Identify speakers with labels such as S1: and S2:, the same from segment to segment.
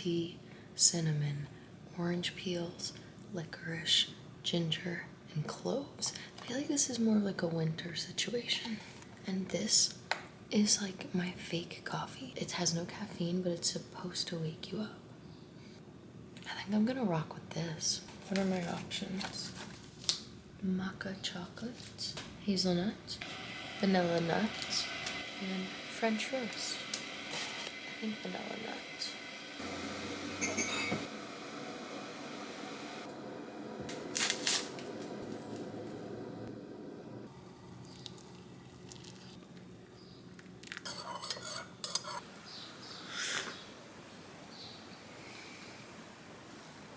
S1: tea, cinnamon, orange peels, licorice, ginger, and cloves. I feel like this is more like a winter situation. And this is like my fake coffee. It has no caffeine, but it's supposed to wake you up. I think I'm gonna rock with this. What are my options? Maca chocolate, hazelnut, vanilla nut, and French roast. I think vanilla nut.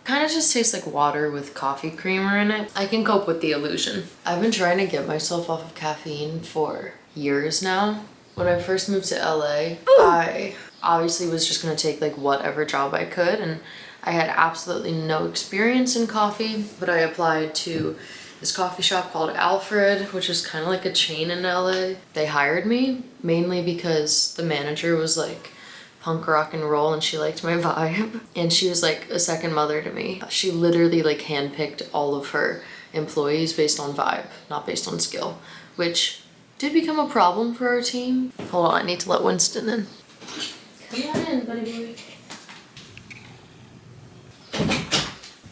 S1: Kind of just tastes like water with coffee creamer in it. I can cope with the illusion. I've been trying to get myself off of caffeine for years now. When I first moved to LA, I obviously was just gonna take like whatever job I could, and I had absolutely no experience in coffee, but I applied to this coffee shop called Alfred, which is kind of like a chain in LA. They hired me mainly because the manager was like punk rock and roll and she liked my vibe, and she was like a second mother to me. She literally like handpicked all of her employees based on vibe, not based on skill, which did become a problem for our team. Hold on, I need to let Winston in. Come on in, buddy boy.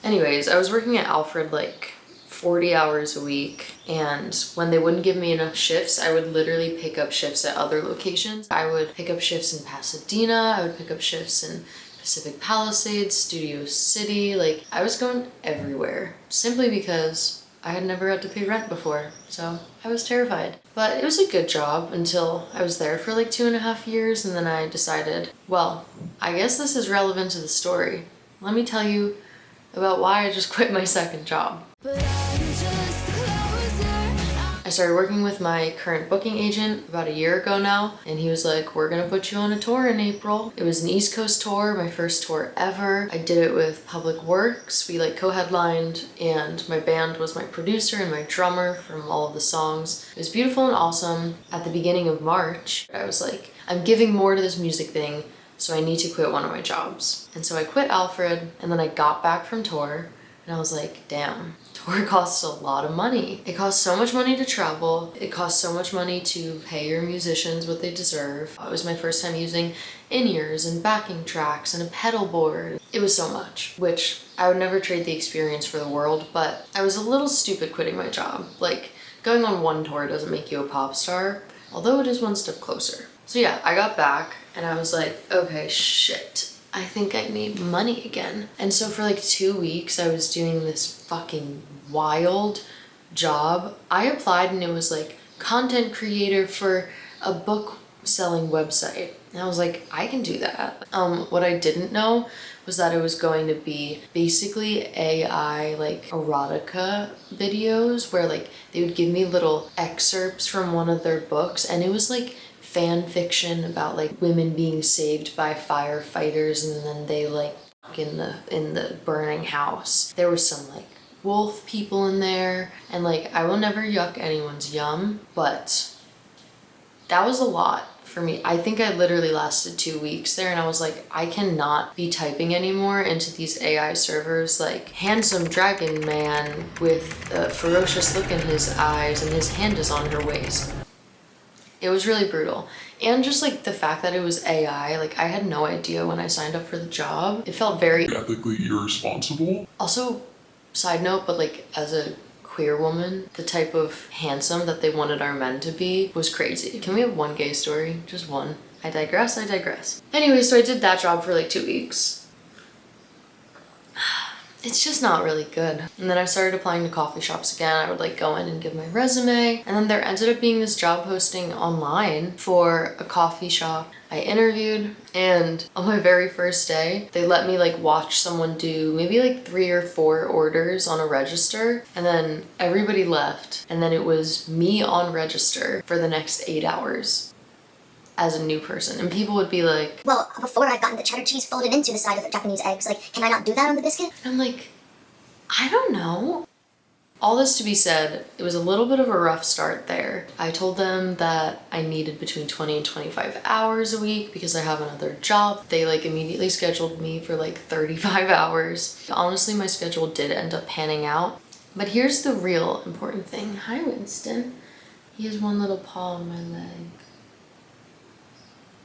S1: Anyways, I was working at Alfred like 40 hours a week, and when they wouldn't give me enough shifts, I would literally pick up shifts at other locations. I would pick up shifts in Pasadena, I would pick up shifts in Pacific Palisades, Studio City. Like, I was going everywhere simply because I had never had to pay rent before, so I was terrified. But it was a good job until I was there for like 2.5 years, and then I decided, well, I guess this is relevant to the story. Let me tell you about why I just quit my second job. I started working with my current booking agent about a year ago now, and he was like, we're gonna put you on a tour in April. It was an East Coast tour, my first tour ever. I did it with Public Works. We like co-headlined, and my band was my producer and my drummer from all of the songs. It was beautiful and awesome. At the beginning of March, I was like, I'm giving more to this music thing, so I need to quit one of my jobs. And so I quit Alfred, and then I got back from tour, and I was like, damn, tour costs a lot of money. It costs so much money to travel. It costs so much money to pay your musicians what they deserve. It was my first time using in-ears and backing tracks and a pedal board. It was so much, which I would never trade the experience for the world, but I was a little stupid quitting my job. Like, going on one tour doesn't make you a pop star, although it is one step closer. So yeah, I got back and I was like, okay, shit. I think I need money again. And so for like 2 weeks, I was doing this fucking wild job. I applied and it was like content creator for a book selling website. And I was like, I can do that. What I didn't know was that it was going to be basically AI like erotica videos where like they would give me little excerpts from one of their books, and it was like fan fiction about like women being saved by firefighters, and then they like in the burning house. There was some like wolf people in there, and like I will never yuck anyone's yum, but that was a lot for me. I think I literally lasted 2 weeks there, and I was like, I cannot be typing anymore into these AI servers like handsome dragon man with a ferocious look in his eyes and his hand is on her waist. It was really brutal. And just like the fact that it was AI, like I had no idea when I signed up for the job. It felt very
S2: ethically irresponsible.
S1: Also, side note, but like as a queer woman, the type of handsome that they wanted our men to be was crazy. Can we have one gay story? Just one. I digress. Anyway, so I did that job for like 2 weeks. It's just not really good. And then I started applying to coffee shops again. I would like go in and give my resume. And then there ended up being this job posting online for a coffee shop. I interviewed, and on my very first day, they let me like watch someone do maybe like 3 or 4 orders on a register. And then everybody left. And then it was me on register for the next 8 hours as a new person. And people would be like,
S3: well, before I've gotten the cheddar cheese folded into the side of the Japanese eggs, like, can I not do that on the biscuit?
S1: And I'm like, I don't know. All this to be said, it was a little bit of a rough start there. I told them that I needed between 20 and 25 hours a week because I have another job. They like immediately scheduled me for like 35 hours. Honestly, my schedule did end up panning out. But here's the real important thing. Hi, Winston. He has one little paw on my leg.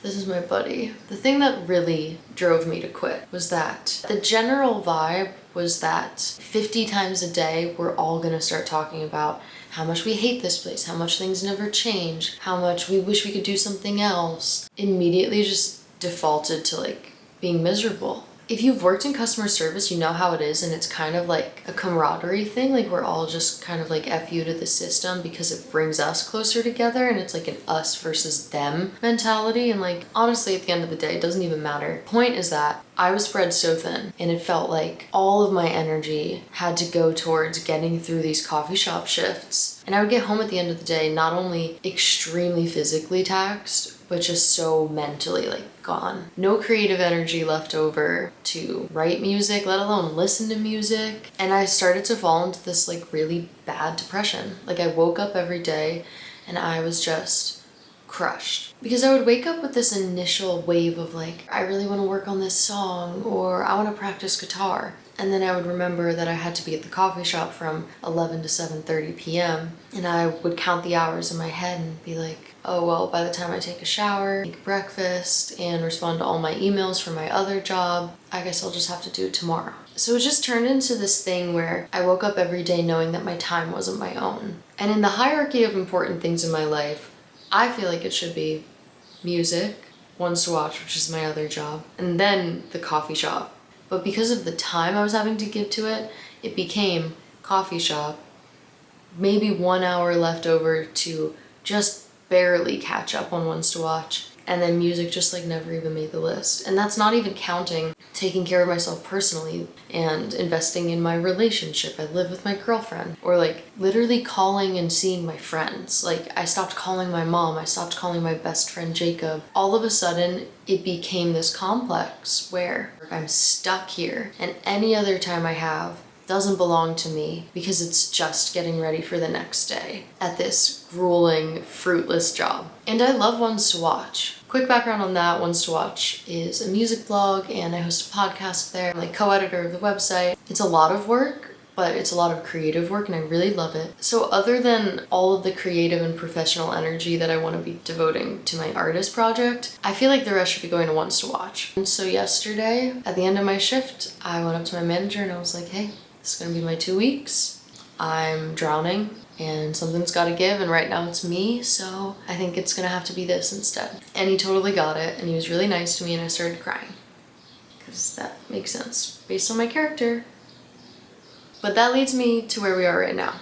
S1: This is my buddy. The thing that really drove me to quit was that the general vibe was that 50 times a day, we're all gonna start talking about how much we hate this place, how much things never change, how much we wish we could do something else. Immediately just defaulted to like being miserable. If you've worked in customer service, you know how it is, and it's kind of like a camaraderie thing. Like we're all just kind of like F you to the system because it brings us closer together, and it's like an us versus them mentality. And like, honestly, at the end of the day, it doesn't even matter. Point is that I was spread so thin, and it felt like all of my energy had to go towards getting through these coffee shop shifts. And I would get home at the end of the day, not only extremely physically taxed, but just so mentally like gone. No creative energy left over to write music, let alone listen to music. And I started to fall into this like really bad depression. Like I woke up every day and I was just crushed. Because I would wake up with this initial wave of like, I really want to work on this song, or I want to practice guitar. And then I would remember that I had to be at the coffee shop from 11 to 7:30 p.m. And I would count the hours in my head and be like, oh, well, by the time I take a shower, make breakfast, and respond to all my emails for my other job, I guess I'll just have to do it tomorrow. So it just turned into this thing where I woke up every day knowing that my time wasn't my own. And in the hierarchy of important things in my life, I feel like it should be music, Ones to Watch, which is my other job, and then the coffee shop. But because of the time I was having to give to it, it became coffee shop, maybe 1 hour left over to just barely catch up on Ones to Watch, and then music just like never even made the list. And that's not even counting taking care of myself personally and investing in my relationship. I live with my girlfriend, or like literally calling and seeing my friends. Like I stopped calling my mom, I stopped calling my best friend Jacob. All of a sudden it became this complex where I'm stuck here, and any other time I have doesn't belong to me because it's just getting ready for the next day at this grueling, fruitless job. And I love Ones to Watch. Quick background on that, Ones to Watch is a music blog, and I host a podcast there. I'm like co-editor of the website. It's a lot of work, but it's a lot of creative work, and I really love it. So other than all of the creative and professional energy that I want to be devoting to my artist project, I feel like the rest should be going to Ones to Watch. And so yesterday, at the end of my shift, I went up to my manager and I was like, hey, this is gonna be my 2 weeks. I'm drowning and something's gotta give, and right now it's me, so I think it's gonna have to be this instead. And he totally got it, and he was really nice to me, and I started crying. Because that makes sense based on my character. But that leads me to where we are right now.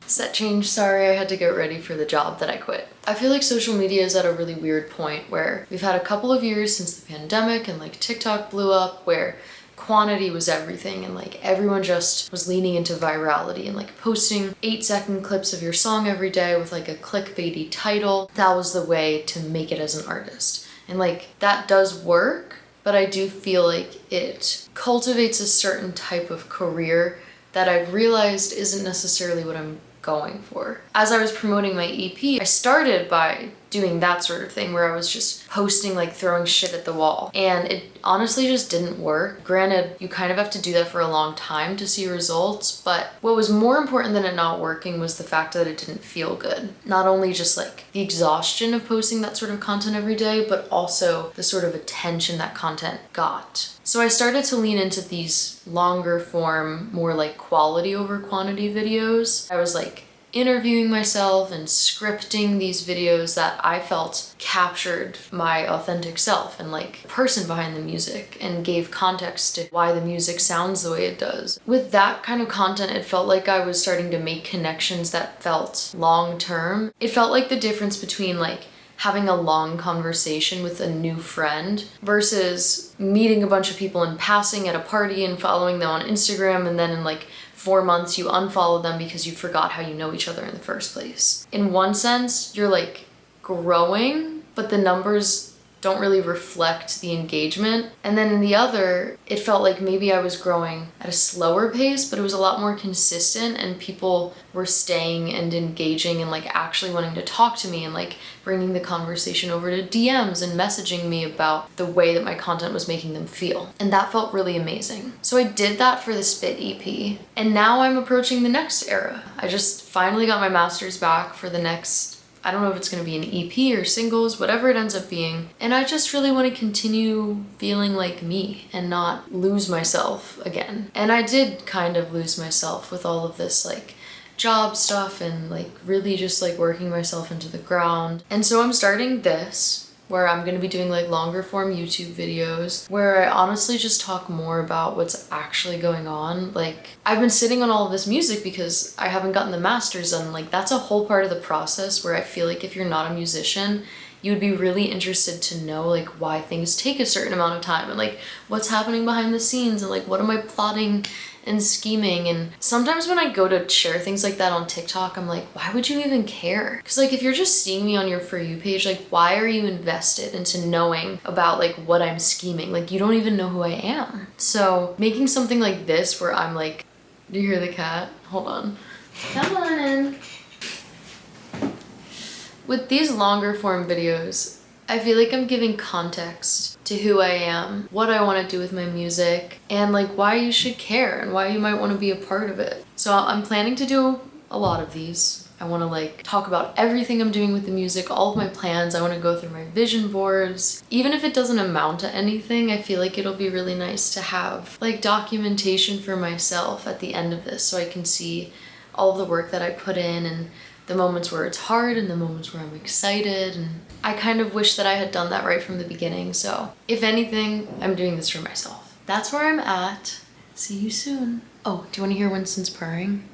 S1: Set change, sorry, I had to get ready for the job that I quit. I feel like social media is at a really weird point where we've had a couple of years since the pandemic and like TikTok blew up, where quantity was everything, and like everyone just was leaning into virality and like posting 8-second clips of your song every day with like a clickbaity title. That was the way to make it as an artist. And like that does work, but I do feel like it cultivates a certain type of career that I've realized isn't necessarily what I'm going for. As I was promoting my EP, I started by doing that sort of thing where I was just posting, like throwing shit at the wall, and it honestly just didn't work. Granted, you kind of have to do that for a long time to see results, but what was more important than it not working was the fact that it didn't feel good. Not only just like the exhaustion of posting that sort of content every day, but also the sort of attention that content got. So I started to lean into these longer form, more like quality over quantity videos. I was like interviewing myself and scripting these videos that I felt captured my authentic self and like the person behind the music and gave context to why the music sounds the way it does. With that kind of content, it felt like I was starting to make connections that felt long term. It felt like the difference between like having a long conversation with a new friend versus meeting a bunch of people in passing at a party and following them on Instagram, and then in like 4 months you unfollow them because you forgot how you know each other in the first place. In one sense, you're like growing, but the numbers don't really reflect the engagement. And then in the other, it felt like maybe I was growing at a slower pace, but it was a lot more consistent and people were staying and engaging and like actually wanting to talk to me and like bringing the conversation over to DMs and messaging me about the way that my content was making them feel. And that felt really amazing. So I did that for the Spit EP. And now I'm approaching the next era. I just finally got my master's back for the next, I don't know if it's going to be an EP or singles, whatever it ends up being. And I just really want to continue feeling like me and not lose myself again. And I did kind of lose myself with all of this like job stuff and like really just like working myself into the ground. And so I'm starting this where I'm going to be doing like longer form YouTube videos where I honestly just talk more about what's actually going on. Like I've been sitting on all of this music because I haven't gotten the masters done. Like that's a whole part of the process where I feel like if you're not a musician, you would be really interested to know like why things take a certain amount of time and like what's happening behind the scenes and like what am I plotting and scheming. And sometimes when I go to share things like that on TikTok, I'm like, why would you even care? Because like if you're just seeing me on your For You page, like why are you invested into knowing about like what I'm scheming? Like you don't even know who I am. So making something like this where I'm like, do you hear the cat? Hold on. Come on in. With these longer form videos, I feel like I'm giving context to who I am, what I want to do with my music, and like why you should care and why you might want to be a part of it. So I'm planning to do a lot of these. I want to like talk about everything I'm doing with the music, all of my plans. I want to go through my vision boards. Even if it doesn't amount to anything, I feel like it'll be really nice to have like documentation for myself at the end of this so I can see all of the work that I put in and the moments where it's hard and the moments where I'm excited. And I kind of wish that I had done that right from the beginning. So if anything, I'm doing this for myself. That's where I'm at. See you soon. Oh, do you want to hear Winston's purring?